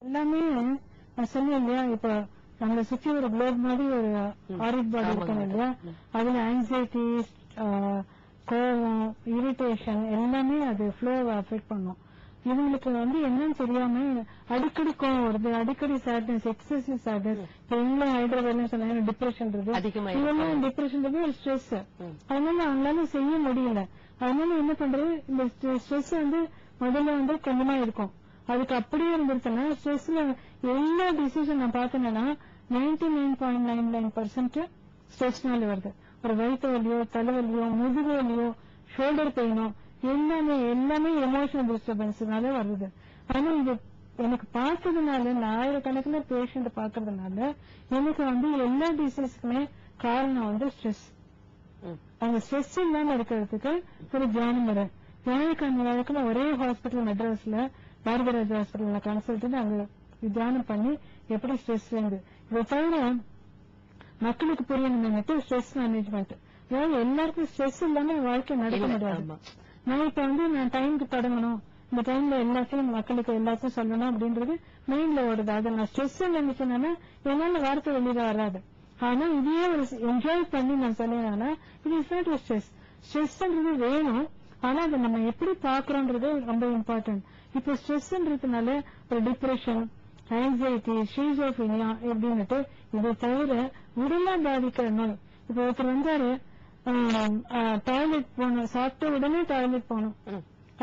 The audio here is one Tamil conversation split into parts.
எல்லாமே நான் சொன்னேன் இல்லையா, இப்ப நம்மளை சுற்றி ஒரு குளோப் மாதிரி ஒரு ஆரிட் பாடி இருக்கணும் இல்லையா, அதுல ஆங்ஸைட்டி, கோவம், இரிட்டேஷன் எல்லாமே அது ஃப்ளோவை அஃபெக்ட் பண்ணும். இவங்களுக்கு என்னன்னு தெரியாம அடிக்கடி கோவம் வருது, அடிக்கடி சேட்னஸ், எக்ஸசிவ் சேட்னஸ். இப்ப ஹைதராபாத்ல சொன்னாங்க டிப்ரெஷன் இதெல்லாம் டிப்ரெஷன் ஒரு ஸ்ட்ரெஸ். அதனால அவங்களால செய்ய முடியல. அதனால என்ன பண்றது, இந்த ஸ்ட்ரெஸ் முதல்ல கொஞ்சமா இருக்கும். அதுக்கு அப்படியே இருந்துருச்சுன்னா ஸ்ட்ரெஸ்ல எல்லா டிசீஸும் நான் பார்த்தேன்னா 99.99% ஸ்ட்ரெஸ்னால வருது. ஒரு வயிற்று வலியோ, தலைவலியோ, முதுகு வலியோ, ஷோல்டர் பெயினோ எல்லாமே எமோஷனல் டிஸ்டர்பன்ஸ்னால வருது. ஆனா இது எனக்கு பார்த்ததுனால, நான் ஆயிரக்கணக்கில் பேஷண்ட் பாக்குறதுனால எனக்கு எல்லா டிசீஸுக்குமே காரணம் ஸ்ட்ரெஸ். அந்த ஸ்ட்ரெஸ் இல்லாம இருக்கிறதுக்கு ஒரு தியானம் வர வியாழக்கிழமை ஒரே ஹாஸ்பிட்டல் மெட்ராஸ்ல பாரதிராஜ் ஹாஸ்பிட்டல்ல கன்சல்ட் அங்க தியானம் பண்ணி எப்படி ஸ்ட்ரெஸ் இதை தவிர மக்களுக்கு புரியணும் ஸ்ட்ரெஸ் மேனேஜ்மெண்ட். அதாவது எல்லாருக்கும் ஸ்ட்ரெஸ் இல்லாம வாழ்க்கை நடக்க முடியாது. நான் இப்ப நான் டைமுக்கு தொடங்கணும், இந்த டைம்ல எல்லாத்தையும் மக்களுக்கு எல்லாத்தையும் சொல்லணும் அப்படின்றது மைண்ட்ல ஓடுது. அதை நான் ஸ்ட்ரெஸ் நினைச்சேன்னா என்னால வார்த்தை வெளியில வராது. ஆனா இதையே ஒரு என்ஜாய் பண்ணி நான் சொன்னேன்னா இது இஸ் நாட் ஸ்ட்ரெஸ். ஸ்ட்ரெஸ்ன்றது வேணும், ஆனா அதை நம்ம எப்படி பாக்குறோன்றது ரொம்ப இம்பார்ட்டன்ட். இப்ப ஸ்ட்ரெஸ்ன்றதுனால ஒரு டிப்ரெஷன், ஆங்ஸைட்டி, ஷீசோஃபீனியா எப்படின்னுட்டு இதை தவிர உடலா பாதிக்கிற நோய். இப்ப ஒருத்தர் வந்தாரு, டாய்லெட் போகணும், சாப்பிட்ட உடனே டாய்லெட் போகணும்,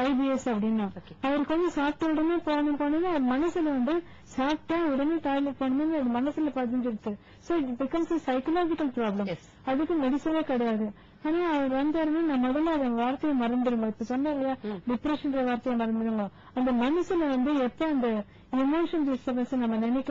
IBS அப்படின்னா அவருக்கு சாப்பிட்ட உடனே போனது அவர் மனசுல சாப்பிட்டா உடனே டாய்லெட் போகணும்னு அது மனசுல பதிஞ்சிருச்சு. So it becomes psychological problem. அதுக்கு மெடிசனே கிடையாது. ஆனா அவர் வந்தாருன்னா நான் முதல்ல அந்த வார்த்தையை மறந்துடுங்க. இப்ப சொன்ன இல்லையா டிப்ரெஷன் வார்த்தையை மறந்துடுங்க. அந்த மனசுல எப்ப அந்த எமோஷன் டிஸ்டர்பன்ஸ் நம்ம நினைக்க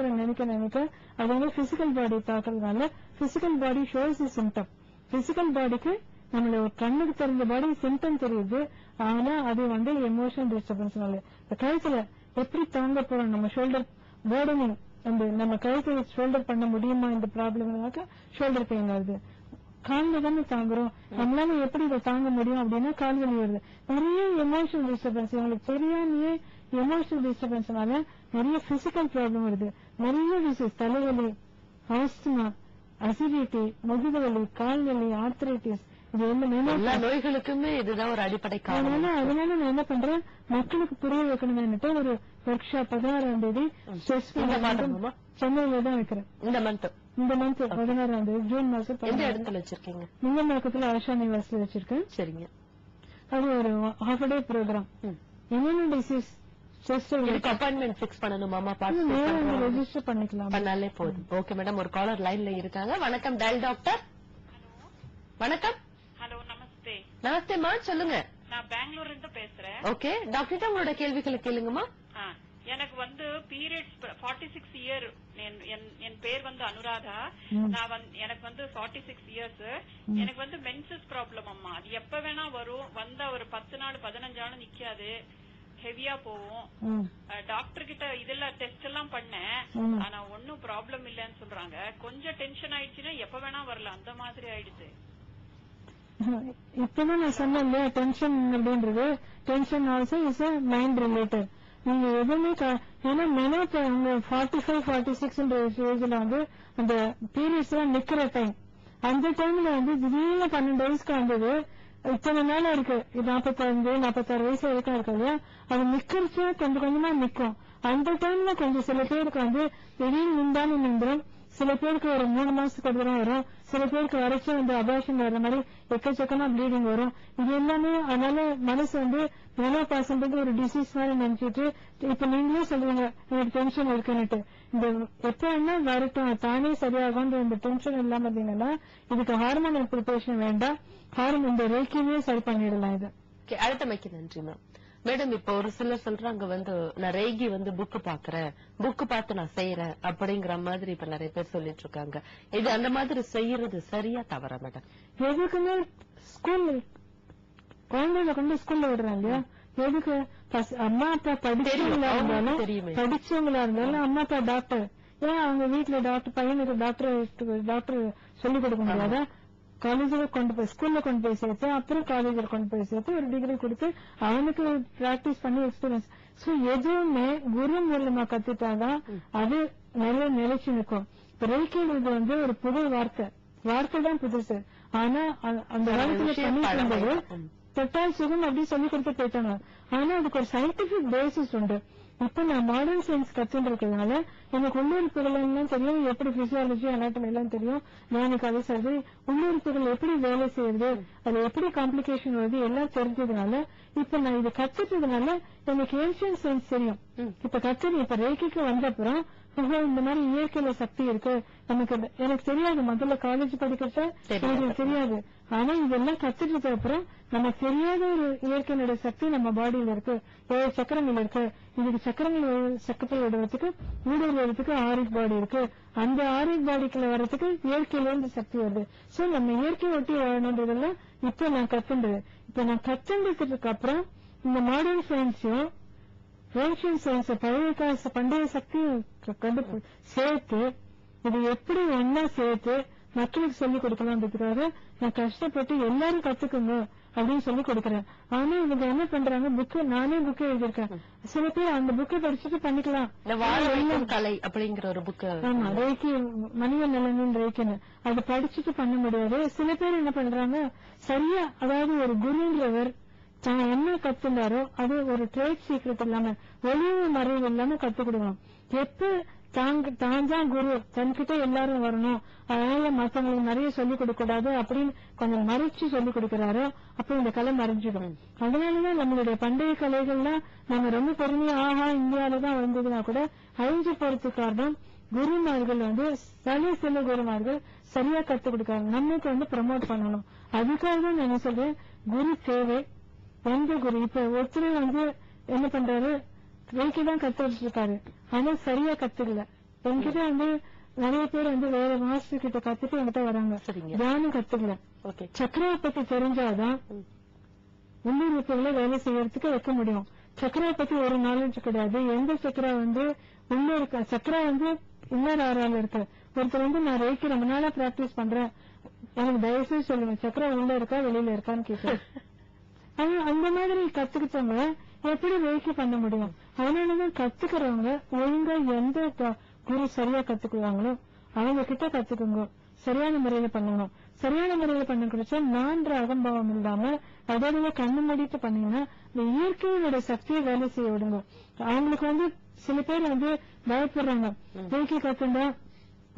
அது பிசிக்கல் பாடி தாக்குறதுனால physical body shows symptom. Physical பாடிக்கு நம்மள கண்ணுக்கு தெரிஞ்ச பாடி சிம்டம் தெரியுது, ஆனா அது எமோஷனல் டிஸ்டர்பன்ஸ்னால. இந்த கழுத்துல எப்படி தாங்க போறோம், நம்ம ஷோல்டர் போர்டனிங், நம்ம கழுத்தை ஷோல்டர் பண்ண முடியுமா இந்த ப்ராப்ளம்னாக்க ஷோல்டர் பெயின் வருது. கால்ல தானே தாங்குறோம், நம்மளால எப்படி இதை தாங்க முடியும் அப்படின்னா கால் வலி வருது. நிறைய எமோஷனல் டிஸ்டர்பன்ஸ் இவங்களுக்கு தெரியாமையே எமோஷனல் டிஸ்டர்பன்ஸ்னால நிறைய பிசிக்கல் ப்ராப்ளம் வருது. நிறைய டிசீஸ், தலைவலி, ஆஸ்துமா, அசிடிட்டி, முதுகு வலி, கால் வலி, ஆர்த்ரைட்டிஸ், இது எல்லா நோய்களுக்குமே இதுதான் ஒரு அடிப்படை காரணம். அதனால நான் என்ன பண்றேன், மக்களுக்கு புரிய வைக்கணும்னு ஒரு ஒர்க் ஷாப் 16ஆம் தேதி சென்னையில தான் வைக்கிறேன். இந்த மந்த் 16ஆம் தேதி ஜூன் மாசம். எந்த இடத்துல வச்சிருக்கீங்க? நிங்கமாக்கத்துல ஆஷா நிவாஸ்ல வச்சிருக்கேன். சரிங்க. அது ஒரு ஹாஃப் டே ப்ரோக்ராம். என்னென்ன டிசீஸ் அப்பாயின்மெண்ட் பிக்ஸ் பண்ணணுமாமா? ரெஜிஸ்டர் பண்ணிக்கலாம், பண்ணாலே போதும். ஓகே மேடம், ஒரு காலர் லைன்ல இருக்காங்க. வணக்கம் டயல் டாக்டர். வணக்கம். ஹலோ, நமஸ்தே. நமஸ்தேமா, சொல்லுங்க. நான் பெங்களூர்ல இருந்து பேசுறேன். ஓகே டாக்டர், உங்களோட கேள்விகளை கேளுங்கம்மா. எனக்கு பீரியட்ஸ் 46 இயர். என் பேர் அனுராதா. எனக்கு 46 இயர்ஸ். எனக்கு மென்சஸ் ப்ராப்ளம் அம்மா. அது எப்ப வேணா வரும், வந்தா ஒரு 10 நாள் 15 நாள் நிக்காது, ஹெவியா போகும். டாக்டர் கிட்ட இதெல்லாம் டெஸ்ட் எல்லாம் பண்ணேன், ஆனா ஒன்னும் ப்ராப்ளம் இல்லன்னு சொல்றாங்க. கொஞ்சம் டென்ஷன் ஆயிடுச்சுன்னா எப்ப வேணா வரல, அந்த மாதிரி ஆயிடுச்சு. இப்பதான் நான் சொன்னேன் டென்ஷன் அப்படின்றது, tension also is mind related. நீங்க எதுவுமே ஏன்னா மெனோபா 45, 46 ஏஜ்ல அந்த பீரியட்ஸ் எல்லாம் நிக்கிற டைம். அந்த டைம்ல திடீர்னு 12 வயசுக்கு வந்தது, இத்தனை நாள் இருக்கு, 45, 46 வயசு வரைக்கும் இருக்கு இல்லையா, அது நிக்கிறச்சு கொஞ்சம் கொஞ்சமா நிக்கும். அந்த டைம்ல கொஞ்சம் சில பேருக்கு திடீர்னு நின்றும், சில பேருக்கு ஒரு 3 மாசத்துக்கு ஒரு தடவை வரும், சில பேருக்கு வரைச்சு அபார்ஷன் வர்ற மாதிரி எக்கச்சக்கமா ப்ளீடிங் வரும். இது எல்லாமே அதனால மனசு மெனோபாஸ்ன்றது ஒரு டிசீஸ் மாதிரி நினைச்சிட்டு, இப்ப நீங்களே சொல்றீங்க எனக்கு டென்ஷன் இருக்குன்னுட்டு, இந்த எப்ப என்ன வரட்டும் தானே சரியாகும். இந்த டென்ஷன் இல்லாம இருந்தீங்கன்னா இதுக்கு ஹார்மோனல் ப்ரிப்பரேஷன் வேண்டாம், இந்த ரேக்கியமே சரி பண்ணிடலாம். இது அடுத்தமைக்கு நன்றி மேம். மேடம், இப்ப ஒரு சிலர் சொல்றாங்க நான் ரேகி புக்கு பாக்குறேன், புக்கு பார்த்து நான் செய்யறேன் அப்படிங்கிற மாதிரி இப்ப நிறைய பேர் சொல்லிட்டு இருக்காங்க. இது அந்த மாதிரி செய்யறது சரியா தவறா மேடம்? எதுக்குமே ஸ்கூல் குழந்தைகளை கொண்டு ஸ்கூல்ல விடுறாங்க. எதுக்கு? அம்மா அப்பா படிச்சவங்களா இருந்தாலும் அம்மா அப்பா டாக்டர், ஏன் அவங்க வீட்டுல டாக்டர் பையனுக்கு டாக்டர் சொல்லிக் கொடுக்க முடியாதா? காலேஜ்ல கொண்டு போய் ஸ்கூல்ல கொண்டு போய் சேர்த்து, அப்புறம் காலேஜ்ல கொண்டு போய் சேர்த்து ஒரு டிகிரி கொடுத்து அவனுக்கு பிராக்டிஸ் பண்ணி எக்ஸ்பீரியன்ஸ். சோ எதுவுமே குரு மூலமா கத்துட்டாதான் அது நிலைச்சு நிற்கும். இப்ப ரேக்கிங்கிறது வந்து ஒரு புது வார்த்தை தான் புதுசு. ஆனா அந்த காலத்துல பண்ணிட்டு இருந்தது தொட்டால் சுகம் அப்படின்னு சொல்லி கொடுத்து போயிட்டாங்க. ஆனா அதுக்கு ஒரு சயின்டிபிக் பேசிஸ் உண்டு. இப்ப நான் மாடர்ன் சயின்ஸ் கத்துட்டு இருக்கிறதுனால எனக்கு உள்ளுறுப்புகள் எல்லாம் தெரியும், எப்படி பிசியாலஜி அனாட்டமி எல்லாம் தெரியும், எனக்கு அதை சரி உள்ளுறுப்புகள் எப்படி வேலை செய்யுது, அது எப்படி காம்ப்ளிகேஷன் வருது எல்லாம் தெரிஞ்சதுனால இப்ப நான் இது கத்துட்டதுனால எனக்கு ஏன்ஷியன் சயின்ஸ் தெரியும். இப்ப ரேக்கிக்கு வந்த அப்புறம் இந்த மாதிரி இயற்கையில சக்தி இருக்கு எனக்கு தெரியாது. முதல்ல காலேஜ் படிக்கிறத எனக்கு தெரியாது. ஆனா இதெல்லாம் கத்துட்டதுக்கு அப்புறம் நமக்கு தெரியாத ஒரு இயற்கையினுடைய சக்தி நம்ம பாடியில இருக்கு. 7 சக்கரங்கள் இருக்கு. இதுக்கு சக்கரத்தை விடுறதுக்கு ஊடுருவதுக்கு ஆரிக் பாடி இருக்கு. அந்த ஆரிக் பாடிக்குள்ள வர்றதுக்கு இயற்கையில இருந்து சக்தி வருது. சோ நம்ம இயற்கை ஒட்டி வாழணுன்றதெல்லாம் இப்ப நான் கத்துண்டது. இப்ப நான் கத்துண்டதுக்கு அப்புறம் இந்த மாடர்ன் சயின்ஸையும் ஏன்ஷியன் சயின்ஸ் பண்டைய சக்தியும் சேர்த்து இது எப்படி ஒன்னா சேர்த்து மக்களுக்கு சொல்லிக் கொடுக்கலாம்ன்றதுக்காக நான் கஷ்டப்பட்டு எல்லாரும் கத்துக்கோங்க அப்படின்னு சொல்லி கொடுக்கறேன். ஆனா இவங்க என்ன பண்றாங்க, நானே புக்கு எழுதியிருக்கேன். சில பேர் அந்த புக்கை படிச்சுட்டு பண்ணிக்கலாம் கலை அப்படிங்கிற ஒரு புக்கு. ஆமா, ரேக்கி மனித நலனின் ரேக்கின்னு அது படிச்சுட்டு பண்ண முடியாது. சில பேர் என்ன பண்றாங்க, சரியா அதாவது ஒரு குருன்றவர் தான் என்ன கத்துனாரோ அது ஒரு ட்ரேட் சீக்ரெட் இல்லாம ஒளிவு மறைவு இல்லாம கத்து கொடுக்கணும். எப்ப தான் தான் குரு தன்கிட்ட எல்லாரும் வரணும், அதனால மத்தவங்களுக்கு நிறைய சொல்லிக் கொடுக்க கூடாது அப்படின்னு கொஞ்சம் மறைச்சு சொல்லிக் கொடுக்கிறாரோ அப்ப இந்த கலை மறைஞ்சிடும். அதனாலதான் நம்மளுடைய பண்டைய கலைகள்லாம் நம்ம ரொம்ப பெருமையா இந்தியாவிலதான் வந்ததுன்னா கூட அழிஞ்சு போறதுக்கு காரணம் குருமார்கள் வந்து சில குருமார்கள் சரியா கத்து கொடுக்காங்க. நமக்கு ப்ரமோட் பண்ணணும். அதுக்காக தான் நான் சொல்றேன், குரு தேவை. எந்த குரு இப்ப ஒருத்தர் என்ன பண்றாரு, ரேக்கி தான் கத்து வச்சிருக்காரு, ஆனா சரியா கத்துக்கல. என்கிட்ட நிறைய பேர் வேற மாஸ்டர் கிட்ட கத்துட்டு என்கிட்ட வராங்க, தியானம் கத்துக்கல. சக்கரவை பத்தி தெரிஞ்சாதான் உள்ளுறுப்புகளை வேலை செய்யறதுக்கு வைக்க முடியும். சக்கரவை பத்தி ஒரு நாலேஜ் கிடையாது. எந்த சக்கரா உள்ள இருக்க சக்கரா இன்னொரு ஆறால இருக்கு. ஒருத்தர் நான் ரேக்கி ரொம்ப நாளா பிராக்டிஸ் பண்றேன், எனக்கு தயவுசெய்து சொல்லுங்க சக்கரா உள்ள இருக்கா வெளியில இருக்கான்னு கேட்கிறேன். அந்த மாதிரி கத்துக்கிட்டவங்க எப்படி ரேக்கி பண்ண முடியும்? அதனாலதான் கத்துக்கிறவங்க ஒழுங்கா எந்த குரு சரியா கத்துக்குவாங்களோ அவங்க கிட்ட கத்துக்குங்க, சரியான முறையில பண்ணணும். சரியான முறையில பண்ண கிடைச்சா நான்ற அகம்பாவம் இல்லாம அதோட கண்ணு மூடிட்டு பண்ணீங்கன்னா இந்த இயற்கையோட சக்தியை வேலை செய்ய விடுங்க. அவங்களுக்கு சில பேர் பயப்படுறாங்க, ரேக்கி கத்துண்டா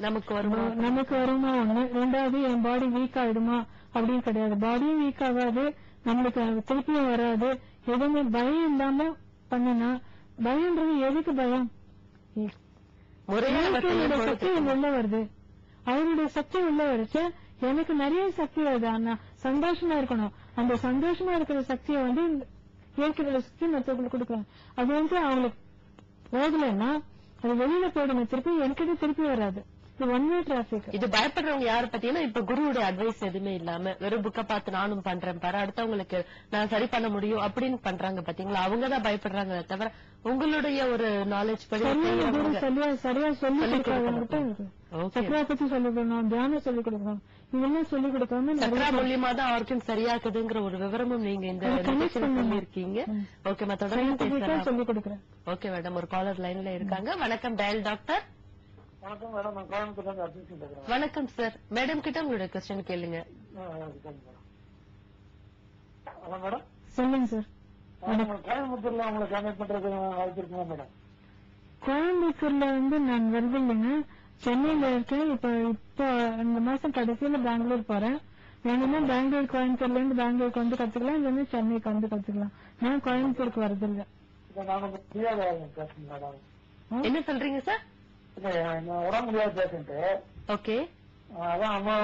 நமக்கு வருமா ஒண்ணு, ரெண்டாவது என் பாடி வீக் ஆயிடுமா அப்படின்னு கிடையாது. பாடியும் வீக் ஆகாது, நம்மளுக்கு திருப்பியும் வராது. எதுவுமே பயம் இல்லாம பண்ணினா, பயம்ன்றது எதுக்கு பயம்? சக்தி உள்ள வருது, அவருடைய சக்தி உள்ள வருச்சு, எனக்கு நிறைய சக்தி வருது. ஆனா சந்தோஷமா இருக்கணும். அந்த சந்தோஷமா இருக்கிற சக்தியை இயற்கையோட சக்தி மற்றவங்களுக்கு கொடுக்கணும். அது அவங்களுக்கு போகலன்னா அது வெளியில போயிடணும், திருப்பி என்கிட்ட திருப்பி வராது. இது பயப்படுறவங்க யாரு பாத்தீங்கன்னா, இப்ப குருவுடைய அட்வைஸ் எதுவுமே இல்லாம வெறும் புக்க பார்த்து நானும் பண்றேன் பாரு, அடுத்தவங்களுக்கு நான் சரி பண்ண முடியும் அப்படின்னு பண்றாங்க பாத்தீங்களா, அவங்கதான் பயப்படுறாங்க. தவிர உங்களுடைய ஒரு நாலேஜ் படி சரியா சொல்லி சக்கரா பத்தி சொல்லிக் கொடுக்கணும், தியானம் சொல்லிக் கொடுக்கணும், இதெல்லாம் சொல்லிக் கொடுக்காம சக்கரா மூலியமா தான் ஆர்கன் சரியாக்குதுங்கிற ஒரு விவரமும் நீங்க இந்த சொல்லிருக்கீங்க. ஓகே, தொடர்ந்து சொல்லிக் கொடுக்குறேன். ஓகே மேடம், ஒரு காலர் லைன்ல இருக்காங்க. வணக்கம் டயல் டாக்டர். வணக்கம் மேடம், நான் கோயம்புத்தூர்ல அட்மிஷன் பேசுறேன். வணக்கம் சார், மேடம் கிட்ட உங்களுடைய கொஸ்டின் கேளுங்க. Hello madam. சொல்லுங்க சார். கோயம்புத்தூர்ல உங்களை கான்டாக்ட் பண்றது வாய்ப்பு இருக்குமா மேடம்? கோயம்புத்தூர்ல நான் வருது இல்லைங்க, சென்னையில இருக்கேன். இப்போ இந்த மாசம் கடைசியில பெங்களூர் போறேன். வேணும்னா பெங்களூர் கோயம்புத்தூர்ல இருந்து பெங்களூருக்கு கத்துக்கலாம், இல்லைன்னா சென்னைக்கு கத்துக்கலாம். நான் கோயம்புத்தூருக்கு வரது இல்ல. என்ன சொல்றீங்க சார்? உடம்பு முடியாத பேஷண்ட். ஓகே, அதான் அம்மா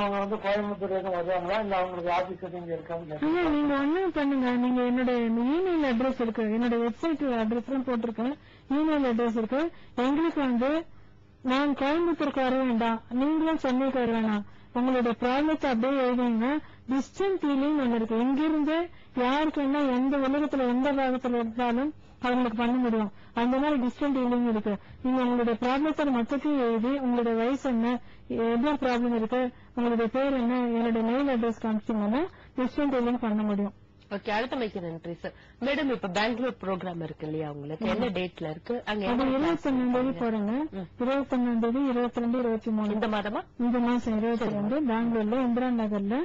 கோயம்புத்தூர் வருவாங்களா இல்ல அவங்களுக்கு ஆபீஸ் இருக்காங்க? நீங்க ஒண்ணும் பண்ணுங்க, நீங்க என்னோட இமெயில் அட்ரஸ் இருக்கு, என்னோட வெப்சைட் அட்ரஸ் எல்லாம் போட்டிருக்கேன், இமெயில் அட்ரஸ் இருக்கு. எங்களுக்கு நான் கோயம்புத்தூருக்கு வர வேண்டாம், நீங்களும் சென்னைக்கு வர வேணாம். உங்களுடைய ப்ராப்ளத்தை அப்படியே எழுதிங்க. டிஸ்டன்ஸ் ஹீலிங் ஒண்ணு இருக்கு. இங்கிருந்து யாருக்கு என்ன எந்த உலகத்துல எந்த பாகத்துல இருந்தாலும் அவங்களுக்கு பண்ண முடியும். அந்த மாதிரி டிஸ்டன்ட் ஹீலிங் இருக்கு. நீங்க உங்களுடைய ப்ராப்ளத்தை மொத்தத்தையும் எழுதி, உங்களுடைய வயசு என்ன, எவ்வளவு ப்ராப்ளம் இருக்கு, உங்களுடைய பேர் என்ன, என்னோட மெயில் அட்ரஸ் காமிச்சிங்கன்னா டிஸ்டன்ட் ஹீலிங் பண்ண முடியும். ஓகே, அடுத்தமைக்கு நன்றி சார். மேடம், இப்ப பெங்களூர் ப்ரோக்ராம் இருக்கு இல்லையா உங்களுக்கு, என்ன டேட்ல இருக்கு? அங்க அது 21 போறேங்க. 21, 22, 23 இந்த மாதமா? இந்த மாசம் 22 பெங்களூர்ல இந்திரா நகர்ல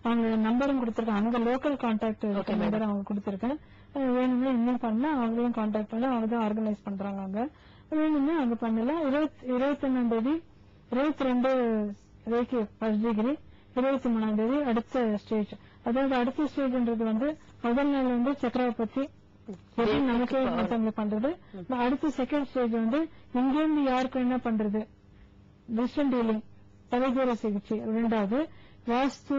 அவங்க நம்பரும் கொடுத்திருக்காங்க. அங்க லோக்கல் கான்டாக்ட் நம்பர் அவங்க கொடுத்திருக்கேன். வேணும்னா இன்னும் பண்ணா அவங்களையும் கான்டாக்ட் பண்ண, அவங்க தான் ஆர்கனைஸ் பண்றாங்க. அங்க வேணும்னா அங்க பண்ணலாம். 21 22 ரேக்கி ஃபர்ஸ்ட் டிகிரி, 23 அடுத்த ஸ்டேஜ். அதாவது அடுத்த ஸ்டேஜ்ன்றது முதல் நாள் சக்கராவை பத்தி நமக்கே மத்தவங்க பண்றது. அடுத்த செகண்ட் ஸ்டேஜ் இங்கிருந்து யாருக்கு என்ன பண்றது, டிஸ்டன் டீலிங், தலைதூர சிகிச்சை. 2வது வாஸ்து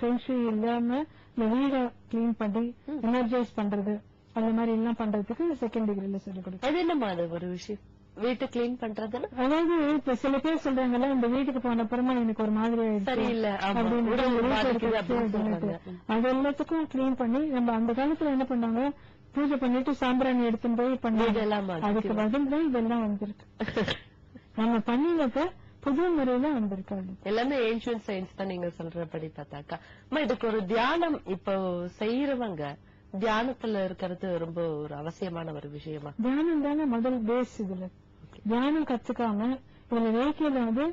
ஃபெங்ஷுய் இல்லாம இந்த வீடை கிளீன் பண்ணி எனர்ஜைஸ் பண்றது, அந்த மாதிரி எல்லாம் பண்றதுக்கு செகண்ட் டிகிரில சொல்லிக் கொடுக்கும். அது என்னமா அது ஒரு விஷயம், வீட்டை கிளீன் பண்றதுன்னு? அதாவது இப்ப சில பேர் சொல்றாங்கல்ல, இந்த வீட்டுக்கு போன அப்புறமா எனக்கு ஒரு மாதிரி சரியில்லை அது எல்லாத்துக்கும் கிளீன் பண்ணி நம்ம அந்த காலத்துல என்ன பண்ணாங்க, பூஜை பண்ணிட்டு சாம்பிராணி எடுத்துட்டு போய் பண்ணி, அதுக்கு பதில் தான் இதெல்லாம் வந்திருக்கு. நம்ம பண்ணினப்ப புது முறையில வந்திருக்காங்க. எல்லாமே ஏன்ஷியன்ட் சயின்ஸ் தான் நீங்க சொல்றபடி பார்த்தாக்கா. இதுக்கு ஒரு தியானம் இப்போ செய்யறவங்க தியானத்துல இருக்கிறது ரொம்ப ஒரு அவசியமான ஒரு விஷயமா? தியானம் தானே முதல் பேஸ். இதுல தியானம் கத்துக்காம இதுல வேக்கையில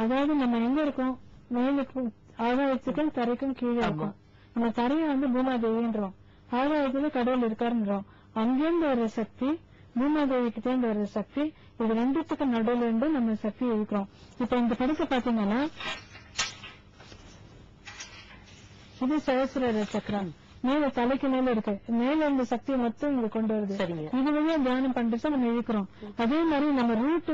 அதாவது நம்ம எங்க இருக்கோம், மேலுக்கும் ஆகாயத்துக்கும் தரைக்கும் கீழே இருக்கும். நம்ம தரைய பூமாதேவின்றோம், ஆகாயத்துல கடவுள் இருக்காருன்றோம். அங்கிருந்து ஒரு சக்தி, பூமாதேவி கிட்ட இருந்து ஒரு சக்தி, இது ரெண்டுத்துக்கும் நடுவுல இருந்து நம்ம சக்தி இருக்கிறோம். இப்ப இந்த படத்தை பாத்தீங்கன்னா இது சகஸ்ர சக்கரம், மேல தலைக்கு மேல இருக்கு. மேல இந்த சக்தியை மொத்தம் இங்க கொண்டு வருது. இது வழியா தியானம் பண்றத நம்ம இழுக்கிறோம். அதே மாதிரி நம்ம ரூட்,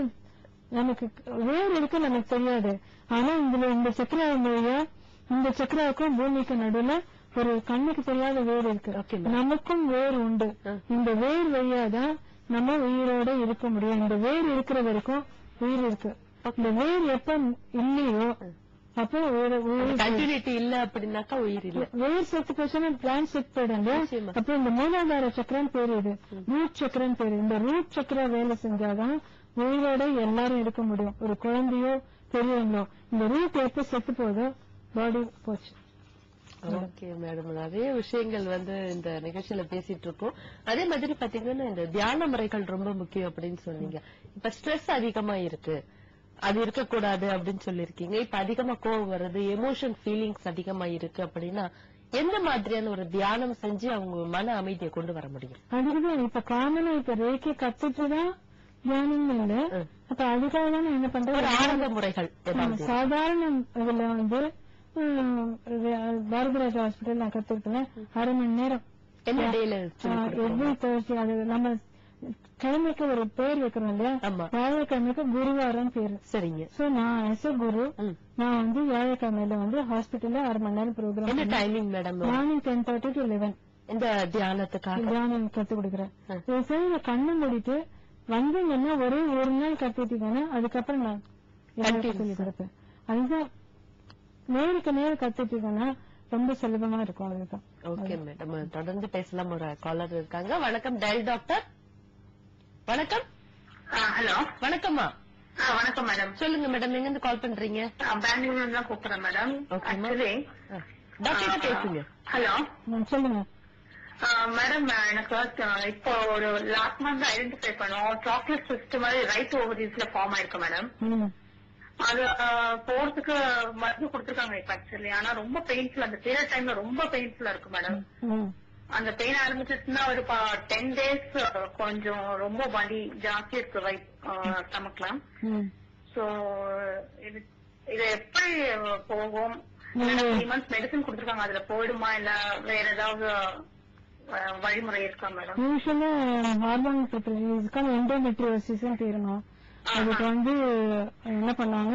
நமக்கு வேர் இருக்கு நமக்கு தெரியாது. ஆனா இதுல இந்த சக்கரா வழியா இந்த சக்கராவுக்கும் பூமிக்கு நடுவுல ஒரு கண்ணுக்கு தெரியாத வேர் இருக்கு. நமக்கும் வேர் உண்டு. இந்த வேர் வழியாதான் நம்ம உயிரோட இருக்க முடியும். இந்த வேர் இருக்கிற வரைக்கும் உயிர் இருக்கு. இந்த வேர் எப்ப இல்லையோ அப்போ கண்டினியூட்டி இல்ல அப்படின்னாக்கா உயிர் இல்ல. வேர் செத்து போச்சுன்னா பிளான் செத்து போயிடுங்க. அப்ப இந்த மூலாதார சக்கரன் பேரு, இது ரூட் சக்கரன் பேரு. இந்த ரூட் சக்கர வேலை செஞ்சாதான் உயிரோட எல்லாரும் இருக்க முடியும். ஒரு குழந்தையோ பெரியவங்களோ இந்த ரூட் எப்ப செத்து போதோ பாடி போச்சு. ஓகே மேடம், நிறைய விஷயங்கள் இந்த நிகழ்ச்சியில பேசிட்டு இருக்கோம். அதே மாதிரி பாத்தீங்கன்னா இந்த தியான முறைகள் ரொம்ப முக்கியம் அப்படின்னு சொன்னீங்க. இப்ப ஸ்ட்ரெஸ் அதிகமா இருக்கு, அது இருக்கக்கூடாது அப்படின்னு சொல்லிருக்கீங்க. இப்ப அதிகமா கோவம் வருது, எமோஷன் ஃபீலிங்ஸ் அதிகமா இருக்கு அப்படின்னா எந்த மாதிரியான ஒரு தியானம் செஞ்சு அவங்க மன அமைதியை கொண்டு வர முடியும்? அதுக்குதான் இப்ப காமனா இப்ப ரேக்கி கத்துட்டுதான் தியானம் இல்ல. அப்ப அதுக்காக தான் என்ன பண்றது, ஆரம்ப முறைகள் சாதாரண இதுல பாரதிராஜ் ஹாஸ்பிட்டல் நான் கத்துருக்கேன். 1/2 மணி நேரம் எவ்ரி தேர்ஸ்டே. அது நம்ம கிழமைக்கு ஒரு பேர் வைக்கிறோம் இல்லையா, வியாழக்கிழமைக்கு குருவாரம் பேரு. சரிங்க. சோ நான் எஸ் குரு, நான் வியாழக்கிழமையில ஹாஸ்பிட்டல்ல 1/2 மணி நேரம் ப்ரோக்ராம். என்ன டைமிங் மேடம்? மார்னிங் 10:30 to 11 இந்த தியானம் கத்து கொடுக்குறேன். கண்ணு மூடிட்டு வந்தீங்கன்னா ஒரே ஒரு நாள் கத்துட்டீங்கன்னா அதுக்கப்புறம் நான் சொல்லி கொடுப்பேன். அதுதான் நேருக்கு நேரம் கத்துட்டீங்கன்னா ரொம்ப சுலபமா இருக்கும். அதுதான். ஓகே மேடம், தொடர்ந்து பேசலாம். ஒரு காலர் இருக்காங்க. வணக்கம் டயல் டாக்டர். வணக்கம். ஹலோ, வணக்கம்மா. வணக்கம் மேடம். சொல்லுங்க மேடம், எங்க இருந்து கால் பண்றீங்க? பெங்களூர்ல தான் கூப்பிடுறேன் மேடம். டாக்டர் பேசுங்க. ஹலோ, சொல்லுங்க மேடம். எனக்கு இப்போ ஒரு லாஸ்ட் மந்த் ஐடென்டிஃபை பண்ணோம், சாக்லேட் சிஸ்ட் மாதிரி ரைட் ஓவரீஸ்ல ஃபார்ம் ஆயிருக்கு மேடம். அது போறதுக்கு மருந்து கொடுத்துருக்காங்க இப்ப ஆக்சுவலி. ஆனா ரொம்ப பெயின்ஃபுல், அந்த பீரியட் டைம்ல ரொம்ப பெயின்ஃபுல்லா இருக்கு மேடம். அந்த பெயின் ஆரம்பிச்சிச்சுன்னா ஒரு 10 days கொஞ்சம் ரொம்ப வலி ஜாஸ்தி இருக்கு ரைட் ஸ்டமக்லாம். சோ இது எப்படி போகும்? 3 months மெடிசன் கொடுத்துருக்காங்க, அதுல போயிடுமா இல்ல வேற ஏதாவது வழிமுறை இருக்கா மேடம்? யூசுவலா ஹார்மோன் ப்ரிப்பரேஷன் எண்டோமெட்ரியோசிஸ் பேருணும். அதுக்கு என்ன பண்ணாங்க,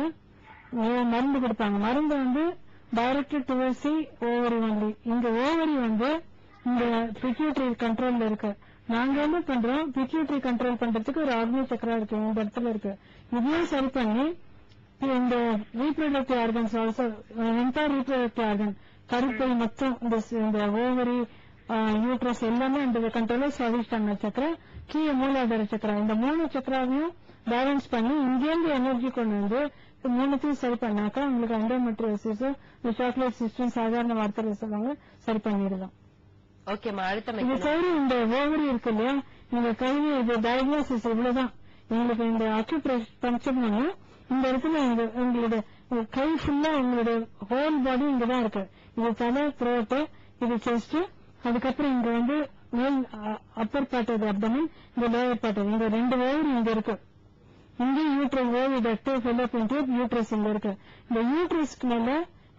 மருந்து கொடுப்பாங்க. மருந்து டைரக்டட் டுவர்ட்ஸ் ஓவரி ஒன்லி. இந்த ஓவரி இந்த பிட்யூட்டரி கண்ட்ரோல்ல இருக்கு. நாங்க என்ன பண்றோம், பிட்யூட்டரி கண்ட்ரோல் பண்றதுக்கு ஒரு ஆக்னி சக்கரம் இருக்கு, இந்த இடத்துல இருக்கு. இதையும் சரி பண்ணி இந்த reproductive organs also, entire reproductive organ, கருப்பை மொத்தம், இந்த ஓவரி யூட்ரஸ் எல்லாமே அந்த கண்ட்ரோல சுவாதிஷ்டான சக்கரம், கீழே மூலாதார சக்கரம், இந்த 3 சக்கராவையும் பேலன்ஸ் பண்ணி இங்கேருந்து எனர்ஜி கொண்டு 3த்தையும் சரி பண்ணாக்கா உங்களுக்கு எண்டோமெட்ரியோசிஸ், சாக்லேட் சிஸ்டம் சாதாரண வார்த்தையில சொல்லுவாங்க, சரி பண்ணிடலாம். ஓகேமா, அடுத்த இது தவிர இந்த ஓவரி இருக்கு இல்லையா, இந்த கையில இது டயக்னோசிஸ் இவ்வளவுதான். எங்களுக்கு இந்த அக்யூபஞ்சர் பண்ணணும். இந்த இடத்துல உங்களோட கை ஃபுல்லா உங்களுடைய ஹோல் பாடி இங்கதான் இருக்கு. இது தலை, த்ரோட், இது செஸ்ட், அதுக்கப்புறம் இங்க வந்து மேல் அப்பர் பார்ட் ஆஃப் அப்டமன், இந்த லோவர் பார்ட். இந்த 2 ஓவரி இங்க இருக்கு. இங்க uterus oviduct fallopian tube, uterus இங்க இருக்கு. இந்த யூட்ரஸ்க்கு மேல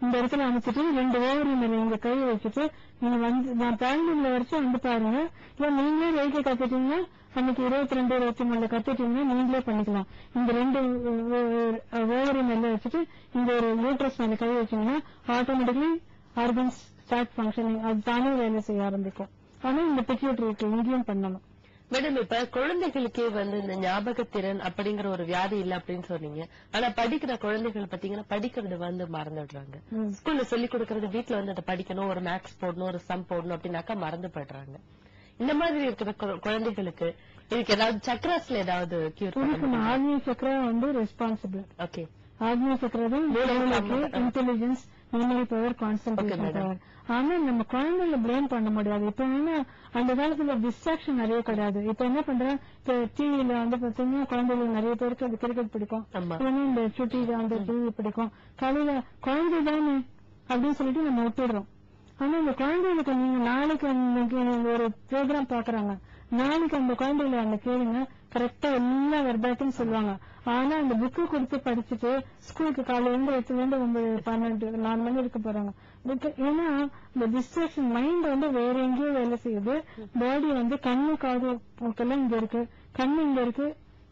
இந்த இடத்துல அமைச்சிட்டு 2 ஓவரி மேல இங்க கை வச்சுட்டு நீங்க வந்து நான் பெங்களூர்ல வரைக்கும் வந்து பாருங்க. இல்ல நீங்களே ரேகை கத்துட்டீங்கன்னா அன்னைக்கு 22, 23 கத்துட்டீங்கன்னா நீங்களே பண்ணிக்கலாம். இந்த 2 ஓவரி மேல வச்சுட்டு இந்த ஒரு யூட்ரஸ் மேல கை வச்சீங்கன்னா ஆட்டோமேட்டிக்லி ஆர்கன்ஸ் ஸ்டார்ட் ஃபங்க்ஷனிங், அது தானே வேலை செய்ய ஆரம்பிக்கும். ஆனா இந்த பிட்யூட்டரி இருக்கு, இங்கேயும் பண்ணணும். மேடம், இப்ப குழந்தைகளுக்கே வந்து இந்த ஞாபகத்திறன் அப்படிங்கிற ஒரு வியாதி இல்ல அப்படின்னு சொன்னீங்க. ஆனா படிக்கிற குழந்தைகள் பாத்தீங்கன்னா படிக்கிறது வந்து மறந்துடுறாங்க. ஸ்கூல்ல சொல்லி கொடுக்கறது வீட்டுல வந்து அதை படிக்கணும், ஒரு மேக்ஸ் போடணும், ஒரு சம் போடணும் அப்படின்னாக்கா மறந்து போயிடுறாங்க. இந்த மாதிரி இருக்கிற குழந்தைகளுக்கு இதுக்கு ஏதாவது சக்கராஸ்ல ஏதாவது கியூர் பண்ணணும்? ஆக்னிய சக்கரா வந்து responsible. Okay, Ajna chakra intelligence, memory power, concentration power. ஆனா நம்ம குழந்தைகளை பிளேம் பண்ண முடியாது. இப்ப என்ன அந்த காலத்துல டிஸ்ட்ராக்ஷன் நிறைய கிடையாது. இப்ப என்ன பண்றேன், டிவில வந்து பாத்தீங்கன்னா குழந்தைகள் நிறைய பேருக்கு அது கிரிக்கெட் பிடிக்கும், இந்த சுட்டி அந்த டிவி பிடிக்கும். காலையில குழந்தை தானே அப்படின்னு சொல்லிட்டு நம்ம விட்டுடுறோம். ஆனா இந்த குழந்தைகளுக்கு நீங்க நாளைக்கு ஒரு ப்ரோக்ராம் பாக்குறாங்க, நாளைக்கு அந்த குழந்தைகளை அந்த கேளுங்க, கரெக்டா எல்லா வெர்பாட்டும் சொல்லுவாங்க. ஆனா அந்த புக்கு கொடுத்து படிச்சுட்டு ஸ்கூலுக்கு காலையில 8 to 9, 12, 4 மணி இருக்க போறாங்க. ஏன்னா இந்த டிஸ்ட்ராக்ஷன் மைண்ட் வந்து வேற எங்கேயோ வேலை செய்யுது. பாடி வந்து கண்ணு காது எல்லாம் இங்க இருக்கு, கண்ணு இங்க இருக்கு,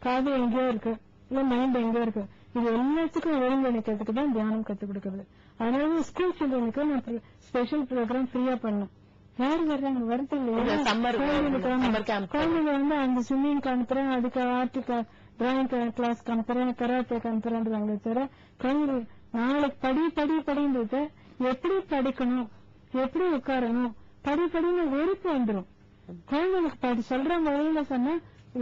காது எங்கேயோ இருக்கு, இல்ல மைண்ட் எங்கேயோ இருக்கு. இது எல்லாத்துக்கும் ஒருங்கிணைக்கிறதுக்கு தான் தியானம் கத்துக் கொடுக்குறது. அதனால ஸ்கூல் சில்ட்ரனுக்கு நான் ஸ்பெஷல் ப்ரோக்ராம் ஃப்ரீயா பண்ணணும். யாரு வர்றாங்க வருது இல்லையா, குழந்தைங்க வந்து அந்த ஸ்விம்மிங் அனுப்புறேன், அதுக்கு ஆர்ட் டிராயிங் கிளாஸ் அனுப்புறேன், கராத்தே அனுப்புறேன்றாங்க. தவிர குழந்தை நாளைக்கு படின்றது எப்படி படிக்கணும், எப்படி உட்காரணும், படின்னு வெறுப்பு வந்துடும். குழந்தைங்களுக்கு சொல்ற முறையில சொன்னா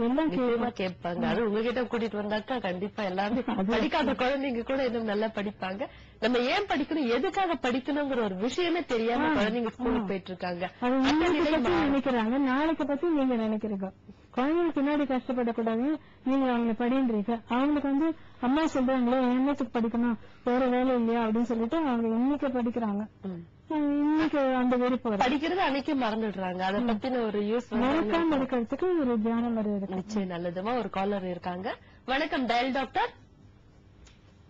எல்லாம் கேட்பாங்க. அது உங்ககிட்ட கூட்டிட்டு வந்தாக்கா கண்டிப்பா எல்லாருமே படிக்காத குழந்தைங்க கூட இன்னும் நல்லா படிப்பாங்க. நம்ம ஏன் படிக்கணும், எதுக்காக படிக்கணுங்கிற ஒரு விஷயமே தெரியாம குழந்தைங்க ஸ்கூலுக்கு போயிட்டு இருக்காங்க. நினைக்கிறாங்க நாளைக்கு பத்தி நீங்க நினைக்கிறீங்க. குழந்தைங்க பின்னாடி கஷ்டப்படக்கூடாது, நீங்க அவங்களை படின்றீங்க. அவங்களுக்கு வந்து அம்மா சொல்றாங்களே என்னத்துக்கு படிக்கணும், வேற வேலை இல்லையா அப்படின்னு சொல்லிட்டு அவங்க இன்னைக்கு படிக்கிறாங்க. இன்னைக்கு அந்த வெறுப்பு படிக்கிறது அன்னைக்கு மறந்துடுறாங்க. அதை பத்தின ஒரு யூஸ் மறக்காம இருக்கிறதுக்கு ஒரு தியானம் வருது. நிச்சயம் நல்லதுமா. ஒரு காலர் இருக்காங்க. வணக்கம் டயல் டாக்டர்.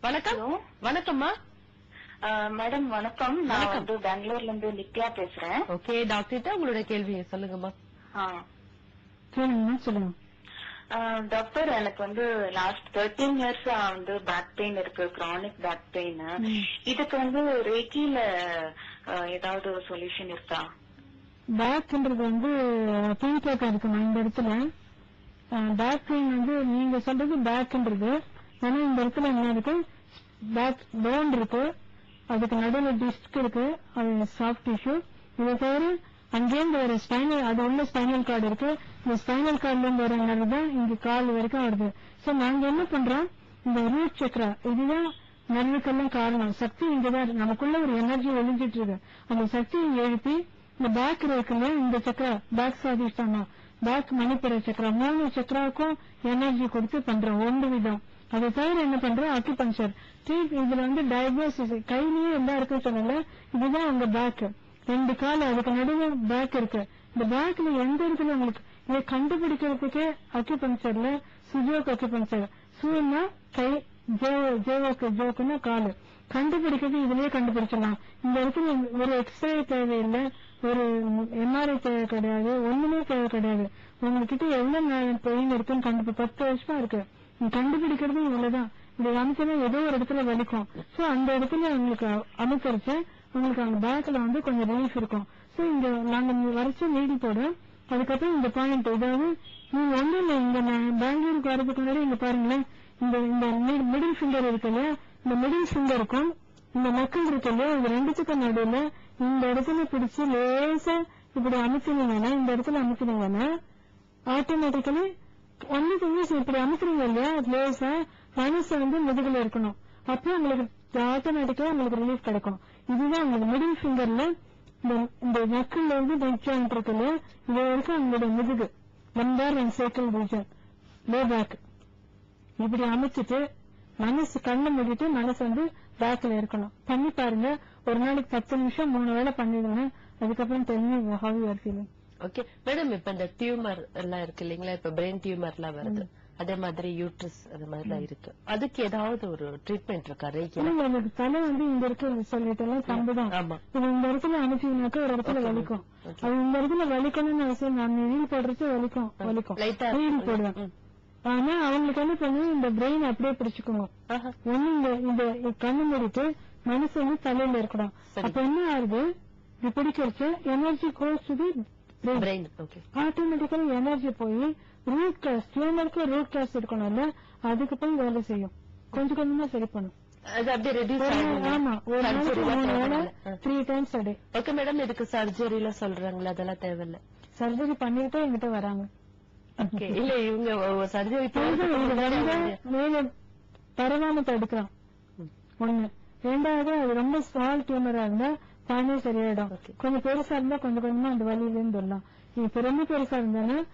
வணக்கம். வணக்கம்மா. மேடம் வணக்கம். நான் வந்து பெங்களூர்ல இருந்து நித்யா பேசுறேன். ஓகே டாக்டர், உங்களோட கேள்வியை சொல்லுங்கம்மா. சொல்லுங்க டாக்டர். எனக்கு வந்து லாஸ்ட் 13 years வந்து பேக் பெயின் இருக்கு, கிரானிக் பேக் பெயின். இதுக்கு வந்து ரேக்கில ஏதாவது சொல்யூஷன் இருக்கா? பேக்ன்றது வந்து பீன்பாக்கா இருக்குமா இந்த இடத்துல? பேக் பெயின் வந்து நீங்க சொல்றது பேக்ன்றது, ஆனா இந்த இடத்துல என்ன இருக்கு, பேக் போன் இருக்கு, அதுக்கு நடுவில் டிஸ்க் இருக்கு, அது சாஃப்ட் டிஷ்யூ. இதை தவிர அங்கேருந்து ஒரு ஸ்பைனல், அது உள்ள ஸ்பைனல் கார்டு இருக்கு. இந்த ஸ்பைனல் கார்டுல இருந்து வர நர்வு தான் இங்க கால் வரைக்கும் வருது. சோ நாங்க என்ன பண்றோம், இந்த ரூட் சக்கரா இதுதான் நர்வுக்கெல்லாம் காரணம். சக்தி இங்கதான் நமக்குள்ள ஒரு எனர்ஜி ஒளிஞ்சிட்டு இருக்கு. அந்த சக்தியை எழுப்பி இந்த பேக் இருக்குல்ல, இந்த சக்கரா பேக் சாதிஷ்டானா, பேக் மணிப்புர சக்கரா, 3 சக்கராவுக்கும் எனர்ஜி கொடுத்து பண்றோம். 1 விதம். அதை தவிர என்ன பண்றோம், அக்குபஞ்சர் இதுல வந்து டயக்னோசிஸ் கையிலேயே எல்லாம் இருக்குன்னு சொன்னால இதுதான் உங்க பேக். 2 கால், அதுக்கு நடுவில் பேக் இருக்கு. இந்த பேக்ல எந்த இடத்துல உங்களுக்கு இதை கண்டுபிடிக்கிறதுக்கே அக்குபஞ்சர்ல சுஜோக் அக்குபஞ்சர், சூன்னா கை, ஜோக்குன்னா காலு, கண்டுபிடிக்கிறது இதுலயே கண்டுபிடிச்சிடலாம். இந்த இடத்துல ஒரு எக்ஸ்ரே தேவையில்லை, ஒரு எம்ஆர்ஐ தேவை கிடையாது, ஒண்ணுமே தேவை கிடையாது. உங்ககிட்ட எவ்வளவு பெயின் இருக்குன்னு 10 வருஷமா இருக்கு, கண்டுபிடிக்கிறது இவ்வளவுதான். இது அமைச்சா ஏதோ ஒரு இடத்துல வலிக்கும். சோ அந்த இடத்துல உங்களுக்கு அமைச்சரிச்ச உங்களுக்கு அந்த பேக்ல வந்து கொஞ்சம் ரிலீஃப் இருக்கும். சோ இங்க நாங்க வரைச்சு நீடி போடுறோம். அதுக்கப்புறம் இந்த பாயிண்ட், அதாவது நீங்க ஒன்றும் இல்லை, இங்க பெங்களூருக்கு வரதுக்கு முன்னாடி இங்க பாருங்களேன், இந்த மிடில் ஃபிங்கர் இருக்கு இல்லையா, இந்த மிடில் ஃபிங்கருக்கும் இந்த நக்கல் இருக்கு இல்லையா, இது 2த்துக்கும் நடுவுல இந்த இடத்துல பிடிச்சு லேசா இப்படி அமைச்சினீங்கன்னா, இந்த இடத்துல அமைச்சினீங்கன்னா ஆட்டோமேட்டிக்கலி ஒன்னுக்கு இப்படி அமைச்சிருங்க இல்லையா, லேசா மனசு வந்து முதுகுல இருக்கணும். அப்போ உங்களுக்கு ஆட்டோமேட்டிக்கா உங்களுக்கு ரிலீஃப் கிடைக்கும். இதுதான் உங்களுக்கு மிடில் ஃபிங்கர்ல இந்த நக்குல இருந்து நெக் ஜாயிண்ட் இருக்குல்ல, இது வரைக்கும் அவங்களுடைய முதுகு lumbar and circle region low back இப்படி அமைச்சிட்டு மனசு கண்ணை மூடிட்டு மனசு வந்து பேக்ல இருக்கணும். பண்ணி பாருங்க. ஒரு நாளைக்கு 10 நிமிஷம் 3 வேளை பண்ணிடுவேன். அதுக்கப்புறம் தெரிஞ்சு how you are feeling. Okay madam, இப்ப இந்த டியூமர் எல்லாம் இருக்கு இல்லீங்களா, இப்ப பிரெயின் டியூமர் எல்லாம் வருது, அதே மாதிரி யூட்ரஸ் அது மாதிரிலாம் இருக்கு, அதுக்கு ஏதாவது ஒரு ட்ரீட்மெண்ட் இருக்கா? எனக்கு தலை வந்து இங்க இருக்கு சொல்லிட்டு எல்லாம் தம்புதான். இது இந்த இடத்துல அனுப்பினாக்க ஒரு இடத்துல வலிக்கும். அது இந்த இடத்துல வலிக்கணும்னு அவசியம். நான் நீல் போடுறது வலிக்கும் நீல் போடுவேன். ஆனா அவங்களுக்கு என்ன பண்ணுவோம், இந்த பிரெயின் அப்படியே பிடிச்சுக்கோங்க. ஒண்ணு இந்த கண்ணு மூடிட்டு மனசு வந்து தலையில இருக்கணும். அப்ப என்ன ஆகுது, இது பிடிக்கிறச்சு energy goes brain automatically energy போய் ரூட் கிளாஸ் டியூமருக்கு ரூட் கிளாஸ் இருக்கணும்ல, அதுக்கு போய் வேலை செய்யும். கொஞ்சம் கொஞ்சமா சரி பண்ணும். ஆமா, ஒரு நாளைக்கு 3 வேளை 3 times a day. Okay madam, இதுக்கு சர்ஜரியில சொல்றாங்களா? அதெல்லாம் தேவையில்ல. சர்ஜரி பண்ணிட்டு என்கிட்ட வராங்க. இல்ல இவங்க சர்ஜரி மேல பரவாம தடுக்கலாம். ஒண்ணு. ரெண்டாவது அது ரொம்ப ஸ்மால் டியூமரா இருந்தா தானே சரியாயிடும். கொஞ்சம் பெருசா இருந்தா கொஞ்சம் கொஞ்சமா அந்த வழியில இருந்து வரலாம். இப்ப ரொம்ப பெருசா இருந்தாலும்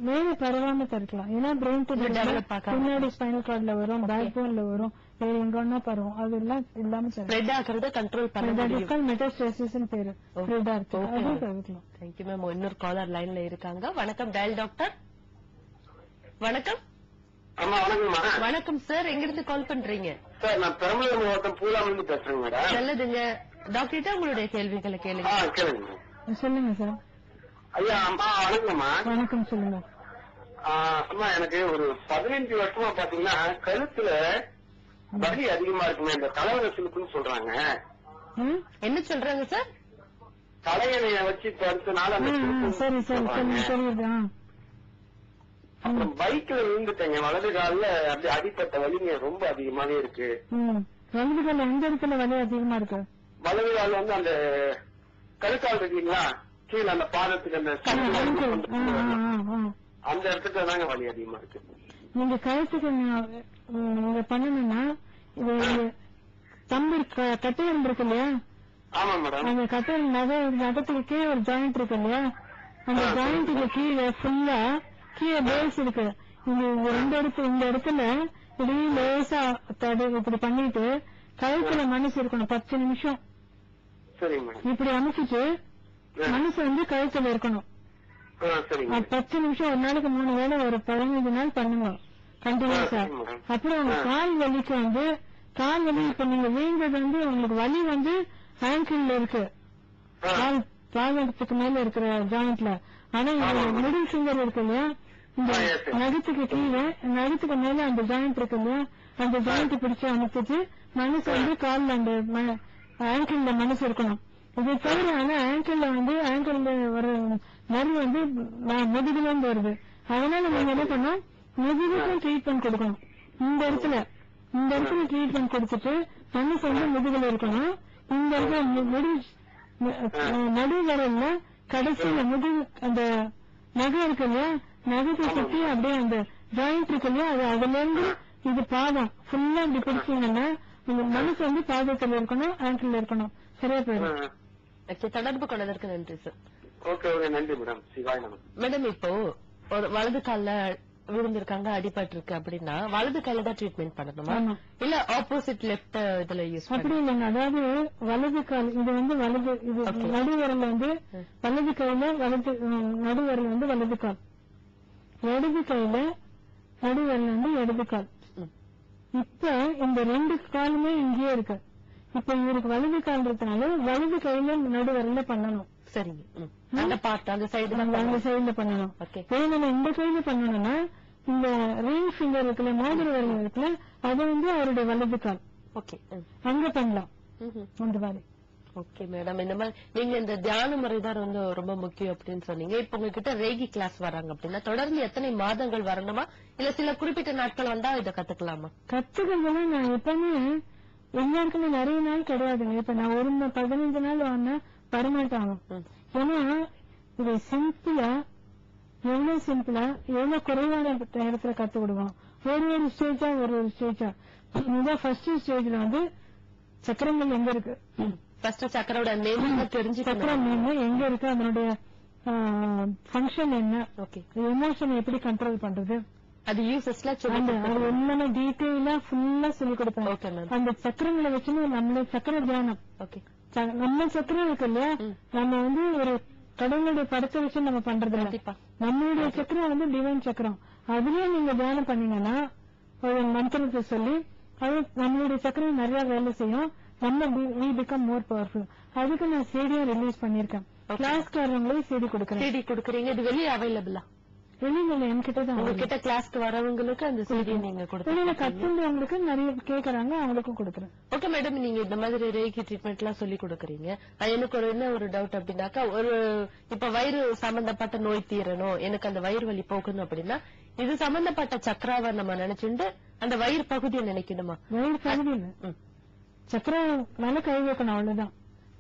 மேல பரவாம தடுக்கலாம். ஏன்னா பிரெயின் பின்னாடி ஸ்பைனல் கார்ட்ல வரும், பேக் போன்ல வரும், வேற எங்க ஒன்னா பரவும். அதெல்லாம் இல்லாம கண்ட்ரோல் பண்ண மெட்டாஸ்டேசிஸ் பேரு ஸ்ப்ரெட் இருக்கு. அது தவிர்க்கலாம். Thank you ma'am. இன்னொரு காலர் லைன்ல இருக்காங்க. வணக்கம் டயல் டாக்டர். வணக்கம். வணக்கம் சார், எங்க இருந்து கால் பண்றீங்க? சார், நான் பெரம்பலூர் மாவட்டம் பூலாமிலிருந்து பேசுறேங்க மேடம். நல்லதுங்க டாக்டர், உங்களுடைய கேள்விகளை கேளுங்க. சொல்லுங்க சார். ஐயா, அம்மா வணக்கம்மா. வணக்கம், சொல்லுங்க. அம்மா, எனக்கு ஒரு 15 வருஷமா பாத்தீங்கன்னா கழுத்துல வலி அதிகமா இருக்குமே, இந்த தலைவனை சிலுப்புன்னு சொல்றாங்க. என்ன சொல்றாங்க சார்? தலையணைய வச்சு படுத்தனால சரி சரி தெரியுது. அப்புறம் பைக்ல விழுந்துட்டேங்க, வலது காலில் அப்படி அடிப்பட்ட வலிங்க ரொம்ப அதிகமாவே இருக்கு. வலது கால எந்த இடத்துல வலி அதிகமா இருக்கு? வலது கால் வந்து அந்த கழுக்கால் இருக்கீங்களா, கீழே அந்த பாதத்துக்கு அந்த இடத்துக்கு தாங்க வலி அதிகமா இருக்கு. நீங்க கழுத்துக்கு நீங்க பண்ணணும்னா தம்பி கட்டையம் இருக்கு இல்லையா? ஆமா மேடம். அந்த கட்டையம் நகத்துக்கு கீழே ஒரு ஜாயிண்ட் இருக்கு இல்லையா? அந்த ஜாயிண்ட்டுக்கு கீழே ஃபுல்லா கீழே பேஸ் இருக்கு. இந்த இடத்துல இப்படி லேசா இப்படி பண்ணிட்டு கழுத்துல மனசு இருக்கணும் 10 நிமிஷம். இப்படி அமைச்சிட்டு மனசு வந்து கழுத்துல இருக்கணும். 10 நிமிஷம் ஒரு நாளைக்கு 3 வேளை ஒரு 15 நாள் பண்ணுங்க கண்டினியூஸா. அப்புறம் உங்க கால் வலிக்கு வந்து கால் வலி இப்ப நீங்க வீழ்ந்தது வந்து உங்களுக்கு வலி வந்து ஆங்கிள் இருக்கு, கால் பாதத்துக்கு மேல இருக்கிற ஜாயிண்ட்ல. ஆனா மிடில் ஃபிங்கர் இருக்கு இல்லையா, இந்த நகத்துக்கு கீழே நகத்துக்கு மேல அந்த ஜாயிண்ட் இருக்கு இல்லையா, அந்த ஜாயிண்ட் பிடிச்சு அமைச்சிட்டு மனசு வந்து கால்ல அந்த ஆங்கிள் மனசு இருக்கணும். இது தவிர ஆனா ஆங்கிள் வந்து ஆங்கிள் வர நர்வு வந்து முதுகுல இருந்து வருது. அதனால நீங்க என்ன பண்ணணும், முதுகுக்கும் ட்ரீட்மெண்ட் கொடுக்கணும். இந்த இடத்துல ட்ரீட்மெண்ட் கொடுத்துட்டு மனசு வந்து முதுகுல இருக்கணும். இந்த இடத்துல நடு வரல கடைசியில முதுகு அந்த நகை இருக்கு இல்லையா, நகைக்கு சுத்தி அப்படியே அந்த ஜாயிண்ட் இருக்கு இல்லையா, அது அதுல இருந்து இது பாதம் ஃபுல்லா இப்படி பிடிச்சீங்கன்னா உங்க மனசு வந்து பாதத்துல இருக்கணும், ஆங்கிள் இருக்கணும். சரியா போயிடும். தொடர்பு கொண்டதற்கு நன்றி சார். ஓகே நன்றி மேடம். சிவாய் நமக்கு. மேடம், இப்போ ஒரு வலது கால்ல விழுந்திருக்காங்க, அடிபட்டு இருக்கு அப்படின்னா வலது கையில தான் ட்ரீட்மெண்ட் பண்ணணுமா, இல்ல ஆப்போசிட் லெப்ட் இதுல யூஸ்? அப்படி இல்லைங்க. அதாவது வலது கால் இது வந்து வலது, இது நடுவரல வந்து வலது கையில வலது நடுவரல வந்து வலது கால், இடது கையில நடுவரல வந்து இடது கால். இப்ப இந்த 2 காலுமே இங்கேயே இருக்கு. இப்ப இவருக்கு வலது கால் இருக்கனால வலது கையில நடுவரல பண்ணணும். சரிங்க, அந்த சைடுல பண்ணணும். வேணும் இந்த கையில பண்ணணும்னா இந்த ரிங் ஃபிங்கர் இருக்குல்ல, மோதிர விரல் இருக்குல்ல, அது வந்து அவருடைய வலது கால். அங்க பண்ணலாம் அந்த மாதிரி. ஓகே மேடம், இந்த மாதிரி நீங்க இந்த தியான முறைதான் வந்து ரொம்ப முக்கியம் அப்படின்னு சொன்னீங்க. இப்ப உங்ககிட்ட ரேகி கிளாஸ் வராங்க அப்படின்னா தொடர்ந்து எத்தனை மாதங்கள் வரணுமா, இல்ல சில குறிப்பிட்ட நாட்கள் வந்தா இதை கத்துக்கலாமா? கத்துக்கிறதுனா நான் எப்பவுமே எல்லாருக்குமே நிறைய நாள் கிடையாதுங்க. இப்ப நான் ஒரு 15 நாள் வாங்கினா வரமாட்டாங்க. ஏன்னா இது சிம்பிளா எவ்வளவு குறைவான இடத்துல கத்து விடுவோம். ஒரு ஸ்டேஜா ஒரு ஸ்டேஜா. இதான் ஃபர்ஸ்ட் ஸ்டேஜ்ல வந்து சக்கரங்கள் எங்க இருக்கு, ஃபர்ஸ்ட் சக்கரோட நேம் தெரிஞ்சுக்கணும். சக்கரம் நேம் எங்க இருக்கு, அதனுடைய ஃபங்க்ஷன் என்ன, ஓகே, எமோஷன் எப்படி கண்ட்ரோல் பண்றது, அது யூசஸ்ல அது எல்லாமே டீட்டெயிலா ஃபுல்லா சொல்லி கொடுப்பேன். Okay ma'am. அந்த சக்கரங்களை வச்சு நம்மள சக்கர தியானம், ஓகே, நம்ம சக்கரம் இருக்கு இல்லையா, நம்ம வந்து ஒரு கடவுளுடைய படத்தை வச்சு நம்ம பண்றது இல்ல. கண்டிப்பா. நம்மளுடைய சக்கரம் வந்து டிவைன் சக்கரம். அதுலயே நீங்க தியானம் பண்ணீங்கன்னா ஒரு மந்திரத்தை சொல்லி அது நம்மளுடைய சக்கரம் நிறைய வேலை செய்யும். நம்ம we become more powerful. அதுக்கு நான் சிடியா ரிலீஸ் பண்ணிருக்கேன். கிளாஸ்காரங்களே சிடி கொடுக்கறேன். சிடி கொடுக்கறீங்க, இது வெளியே அவைலபிளா? வெளியில என்கிட்ட தான் உங்ககிட்ட கிளாஸ்க்கு வரவங்களுக்கு அந்த சிடி நீங்க வெளியில கொடுத்து கத்துறவங்களுக்கு நிறைய கேக்குறாங்க, அவங்களுக்கும் கொடுக்கறேன். ஓகே மேடம், நீங்க இந்த மாதிரி ரேகி ட்ரீட்மெண்ட் எல்லாம் சொல்லி கொடுக்கறீங்க. எனக்கு ஒரு என்ன ஒரு டவுட் அப்படின்னாக்கா, ஒரு இப்ப வயிறு சம்பந்தப்பட்ட நோய் தீரணும், எனக்கு அந்த வயிறு வலி போகணும் அப்படின்னா இது சம்பந்தப்பட்ட சக்கராவை நம்ம நினைச்சுட்டு அந்த வயிறு பகுதியை நினைக்கணுமா? வயிறு பகுதி இல்ல, சக்கரம் மேல கை வைக்கணும், அவ்வளவுதான்.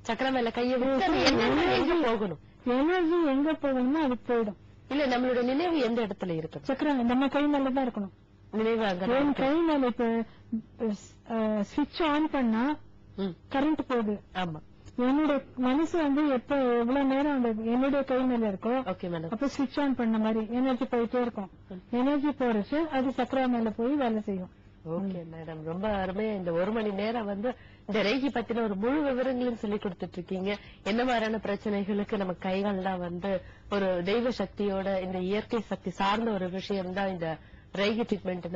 சக்கரம் மேல கையை வச்சு அது எங்க போகணும், எனர்ஜி எங்க போகணுமோ அது போயிடும். இல்ல நம்மளோட நினைவு எந்த இடத்துல இருக்கு? சக்கரம் நம்ம கை மேலதான் இருக்கணும். நினைவு அங்க என் கை மேல இப்ப ஸ்விட்ச் ஆன் பண்ணா கரண்ட் போகுது. ஆமா, என்னுடைய மனசு வந்து எப்ப எவ்வளவு நேரம் அந்த என்னுடைய கை மேல இருக்கோ ஓகே மேடம், அப்ப ஸ்விட்ச் ஆன் பண்ண மாதிரி எனர்ஜி போயிட்டே இருக்கும். எனர்ஜி போறச்சு அது சக்கரா மேல போய் வேலை செய்யும். ஓகே மேடம், ரொம்ப அருமையா இந்த 1 மணி நேரம் வந்து இந்த ரேகி பத்தின ஒரு முழு விவரங்களையும் சொல்லி கொடுத்துட்டு இருக்கீங்க. என்ன மாதிரியான பிரச்சனைகளுக்கு நம்ம கைகள்லாம் வந்து ஒரு தெய்வ சக்தியோட இந்த இயற்கை சக்தி சார்ந்த ஒரு விஷயம் தான் இந்த ரேகி ட்ரீட்மெண்ட்.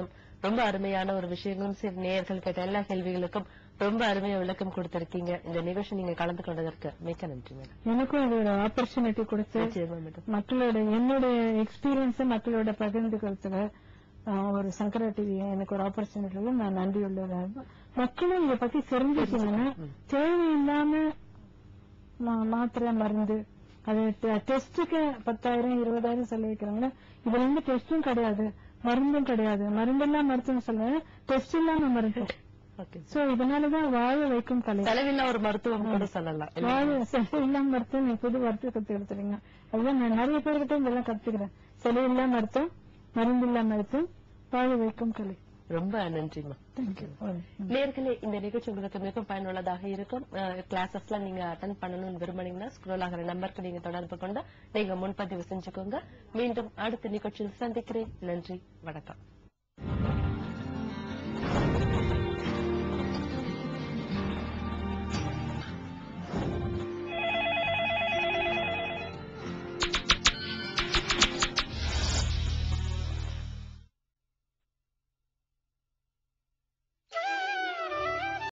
ரொம்ப அருமையான ஒரு விஷயங்களும் சரி, நேயர்கள் கேட்ட எல்லா கேள்விகளுக்கும் ரொம்ப அருமையா விளக்கம் கொடுத்திருக்கீங்க. இந்த நிகழ்ச்சி நீங்க கலந்து கொண்டதற்கு மிக்க நன்றி மேடம். எனக்கும் அது ஒரு ஆப்பர்ச்சுனிட்டி கொடுத்து மக்களோட என்னுடைய எக்ஸ்பீரியன்ஸ் மக்களோட பகிர்ந்துக்கிறதுக்கு ஒரு சங்கரா டிவி எனக்கு ஒரு ஆப்பர்ச்சுனிட்டி, நான் நன்றி உள்ளதாக. மக்களும் இதை பத்தி தெரிஞ்சுக்கணும்னா தேவையில்லாம மாத்திரை மருந்து அது டெஸ்டுக்கு 10,000 20,000 சொல்லி வைக்கிறாங்கன்னா இதுல இருந்து டெஸ்டும் கிடையாது, மருந்தும் கிடையாது. மருந்தெல்லாம் மருத்துவம் சொல்லுவாங்க, டெஸ்ட் இல்லாம மருந்து. சோ இதனாலதான் வாழ வைக்கும் கலை, செலவில்லா ஒரு மருத்துவம் கூட சொல்லலாம். வாழ செலவில்லா மருத்துவம் நீங்க புது மருத்துவ கத்து எடுத்துறீங்க. அதுதான் நான் நிறைய பேர்கிட்ட இதெல்லாம் கத்துக்கிறேன். செலவில்லா மருத்துவம், மருந்தில்லா மருத்துவம், வாழ வைக்கும் கலை. ரொம்ப நன்றிமா. நேர்களே, இந்த நிகழ்ச்சி உங்களுக்கு மிகவும் பயனுள்ளதாக இருக்கும். கிளாஸஸ்லாம் நீங்க அட்டென்ட் பண்ணணும்னு விரும்புனீங்கன்னா ஸ்க்ரோல் ஆகிற நம்பருக்கு நீங்க தொடர்பு கொண்டு நீங்க முன்பதிவு செஞ்சுக்கோங்க. மீண்டும் அடுத்த நிகழ்ச்சியில் சந்திக்கிறேன். நன்றி, வணக்கம்.